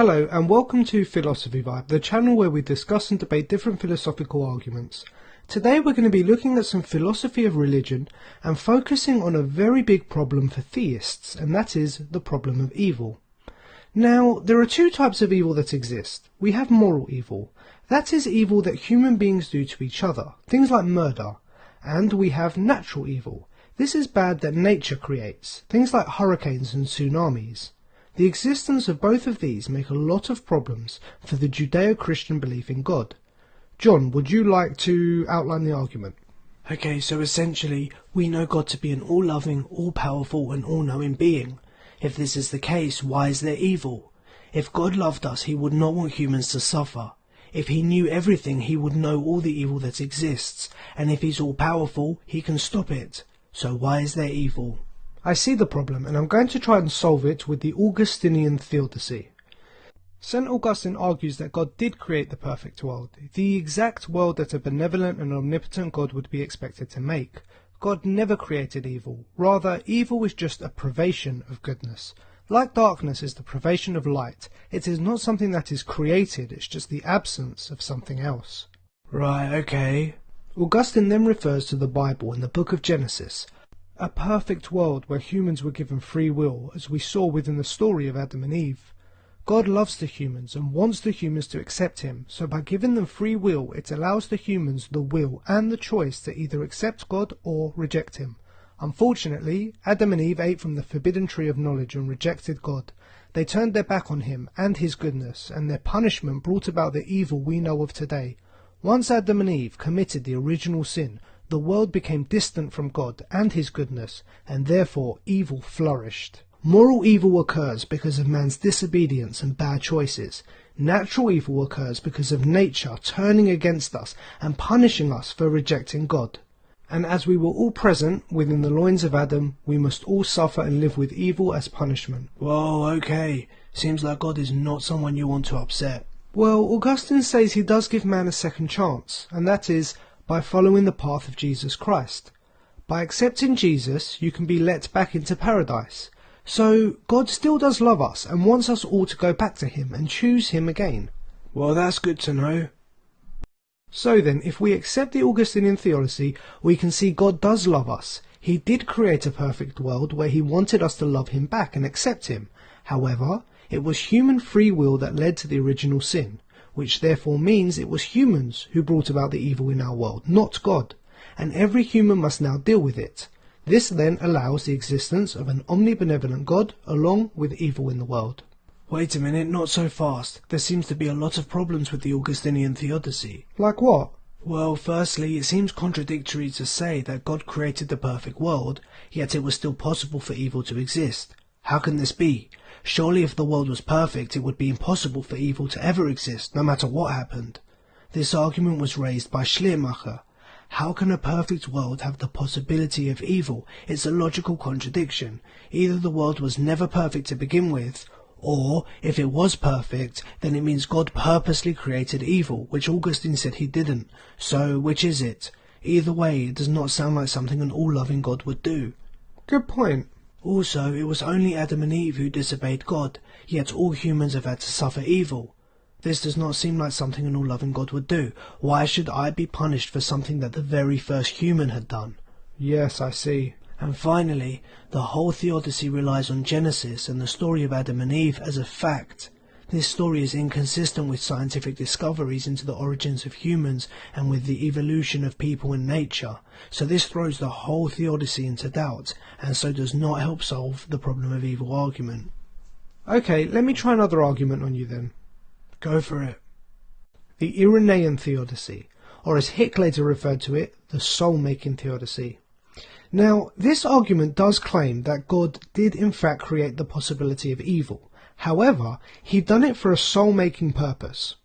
Hello and welcome to Philosophy Vibe, the channel where we discuss and debate different philosophical arguments. Today we're going to be looking at some philosophy of religion and focusing on a very big problem for theists, and that is the problem of evil. Now, there are two types of evil that exist. We have moral evil. That is evil that human beings do to each other, things like murder. And we have natural evil. This is bad that nature creates, things like hurricanes and tsunamis. The existence of both of these make a lot of problems for the Judeo-Christian belief in God. John, would you like to outline the argument? Okay, so essentially, we know God to be an all-loving, all-powerful and all-knowing being. If this is the case, why is there evil? If God loved us, he would not want humans to suffer. If he knew everything, he would know all the evil that exists. And if he's all-powerful, he can stop it. So why is there evil? I see the problem, and I'm going to try and solve it with the Augustinian theodicy. St. Augustine argues that God did create the perfect world, the exact world that a benevolent and omnipotent God would be expected to make. God never created evil. Rather, evil is just a privation of goodness. Like darkness is the privation of light, it is not something that is created, it's just the absence of something else. Right, okay. Augustine then refers to the Bible in the book of Genesis, a perfect world where humans were given free will, as we saw within the story of Adam and Eve. God loves the humans and wants the humans to accept him, so by giving them free will, it allows the humans the will and the choice to either accept God or reject him. Unfortunately, Adam and Eve ate from the forbidden tree of knowledge and rejected God. They turned their back on him and his goodness, and their punishment brought about the evil we know of today. Once Adam and Eve committed the original sin, the world became distant from God and his goodness, and therefore evil flourished. Moral evil occurs because of man's disobedience and bad choices. Natural evil occurs because of nature turning against us and punishing us for rejecting God. And as we were all present within the loins of Adam, we must all suffer and live with evil as punishment. Whoa, okay. Seems like God is not someone you want to upset. Well, Augustine says he does give man a second chance, and that is by following the path of Jesus Christ. By accepting Jesus, you can be let back into paradise. So, God still does love us and wants us all to go back to him and choose him again. Well, that's good to know. So then, if we accept the Augustinian theodicy, we can see God does love us. He did create a perfect world where he wanted us to love him back and accept him. However, it was human free will that led to the original sin, which therefore means it was humans who brought about the evil in our world, not God, and every human must now deal with it. This then allows the existence of an omnibenevolent God along with evil in the world. Wait a minute, not so fast. There seems to be a lot of problems with the Augustinian theodicy. Like what? Well, firstly, it seems contradictory to say that God created the perfect world, yet it was still possible for evil to exist. How can this be? Surely if the world was perfect, it would be impossible for evil to ever exist, no matter what happened. This argument was raised by Schleiermacher. How can a perfect world have the possibility of evil? It's a logical contradiction. Either the world was never perfect to begin with, or, if it was perfect, then it means God purposely created evil, which Augustine said he didn't. So, which is it? Either way, it does not sound like something an all-loving God would do. Good point. Also, it was only Adam and Eve who disobeyed God, yet all humans have had to suffer evil. This does not seem like something an all-loving God would do. Why should I be punished for something that the very first human had done? Yes, I see. And finally, the whole theodicy relies on Genesis and the story of Adam and Eve as a fact. This story is inconsistent with scientific discoveries into the origins of humans and with the evolution of people and nature. So this throws the whole theodicy into doubt, and so does not help solve the problem of evil argument. Okay, let me try another argument on you then. Go for it. The Irenaean theodicy, or as Hick later referred to it, the soul-making theodicy. Now, this argument does claim that God did in fact create the possibility of evil. However, he done it for a soul-making purpose.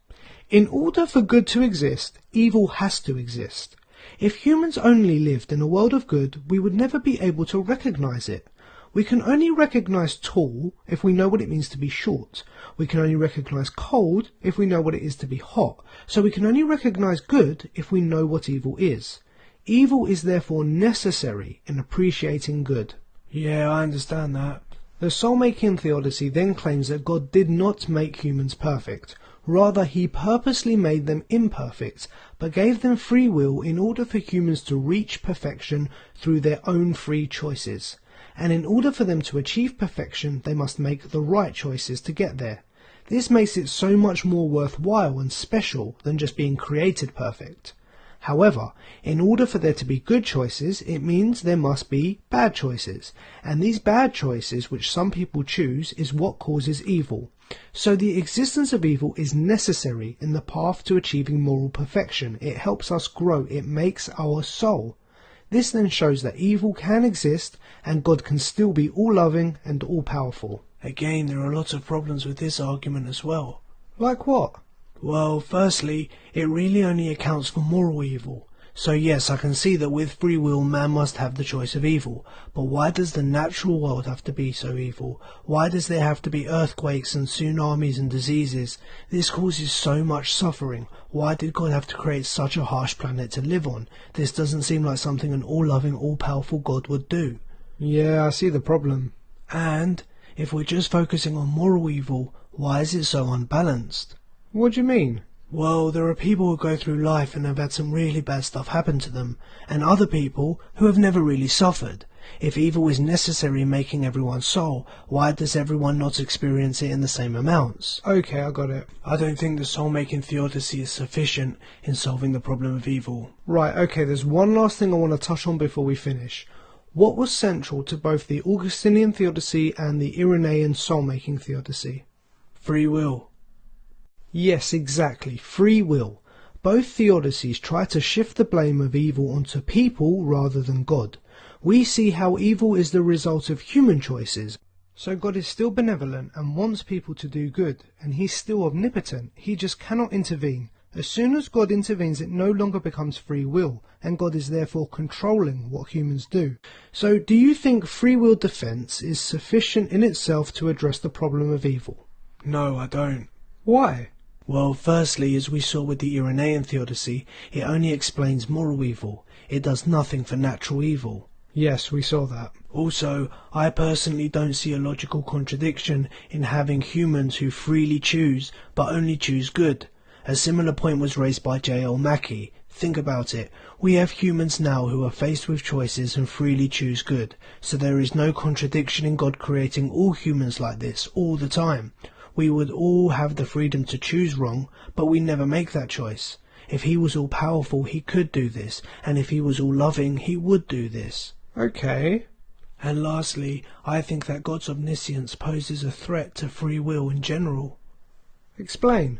In order for good to exist, evil has to exist. If humans only lived in a world of good, we would never be able to recognize it. We can only recognize tall if we know what it means to be short. We can only recognize cold if we know what it is to be hot. So we can only recognize good if we know what evil is. Evil is therefore necessary in appreciating good. Yeah, I understand that. The soul-making theodicy then claims that God did not make humans perfect. Rather, he purposely made them imperfect, but gave them free will in order for humans to reach perfection through their own free choices. And in order for them to achieve perfection, they must make the right choices to get there. This makes it so much more worthwhile and special than just being created perfect. However, in order for there to be good choices, it means there must be bad choices, and these bad choices which some people choose is what causes evil. So the existence of evil is necessary in the path to achieving moral perfection. It helps us grow, it makes our soul. This then shows that evil can exist and God can still be all-loving and all-powerful. Again, there are lots of problems with this argument as well. Like what? Well, firstly, it really only accounts for moral evil. So yes, I can see that with free will man must have the choice of evil, but why does the natural world have to be so evil? Why does there have to be earthquakes and tsunamis and diseases? This causes so much suffering. Why did God have to create such a harsh planet to live on? This doesn't seem like something an all-loving, all-powerful God would do. Yeah, I see the problem. And if we're just focusing on moral evil, why is it so unbalanced? What do you mean? Well, there are people who go through life and have had some really bad stuff happen to them, and other people who have never really suffered. If evil is necessary in making everyone's soul, why does everyone not experience it in the same amounts? Okay, I got it. I don't think the soul-making theodicy is sufficient in solving the problem of evil. Right, okay, there's one last thing I want to touch on before we finish. What was central to both the Augustinian theodicy and the Irenaean soul-making theodicy? Free will. Yes, exactly, free will. Both theodicies try to shift the blame of evil onto people rather than God. We see how evil is the result of human choices. So God is still benevolent and wants people to do good, and he's still omnipotent. He just cannot intervene. As soon as God intervenes, it no longer becomes free will, and God is therefore controlling what humans do. So do you think free will defense is sufficient in itself to address the problem of evil? No, I don't. Why? Well, firstly, as we saw with the Irenaean theodicy, it only explains moral evil. It does nothing for natural evil. Yes, we saw that. Also, I personally don't see a logical contradiction in having humans who freely choose, but only choose good. A similar point was raised by J.L. Mackie. Think about it. We have humans now who are faced with choices and freely choose good. So there is no contradiction in God creating all humans like this all the time. We would all have the freedom to choose wrong, but we never make that choice. If he was all powerful, he could do this, and if he was all loving, he would do this. Okay. And lastly, I think that God's omniscience poses a threat to free will in general. Explain.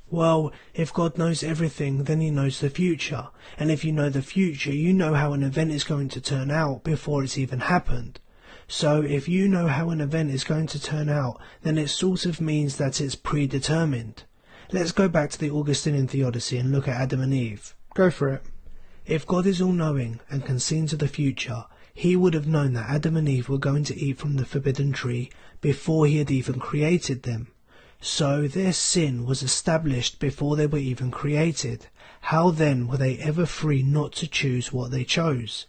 Well, if God knows everything, then he knows the future. And if you know the future, you know how an event is going to turn out before it's even happened. So if you know how an event is going to turn out, then it sort of means that it's predetermined. Let's go back to the Augustinian theodicy and look at Adam and Eve. Go for it. If God is all-knowing and can see into the future, he would have known that Adam and Eve were going to eat from the forbidden tree before he had even created them. So their sin was established before they were even created. How then were they ever free not to choose what they chose?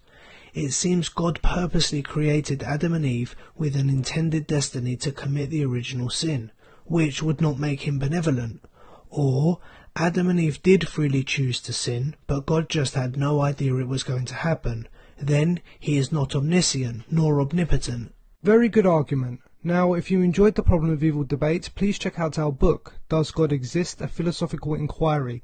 It seems God purposely created Adam and Eve with an intended destiny to commit the original sin, which would not make him benevolent. Or Adam and Eve did freely choose to sin, but God just had no idea it was going to happen. Then he is not omniscient nor omnipotent. Very good argument. Now, if you enjoyed the problem of evil debate, please check out our book, Does God Exist? A Philosophical Inquiry.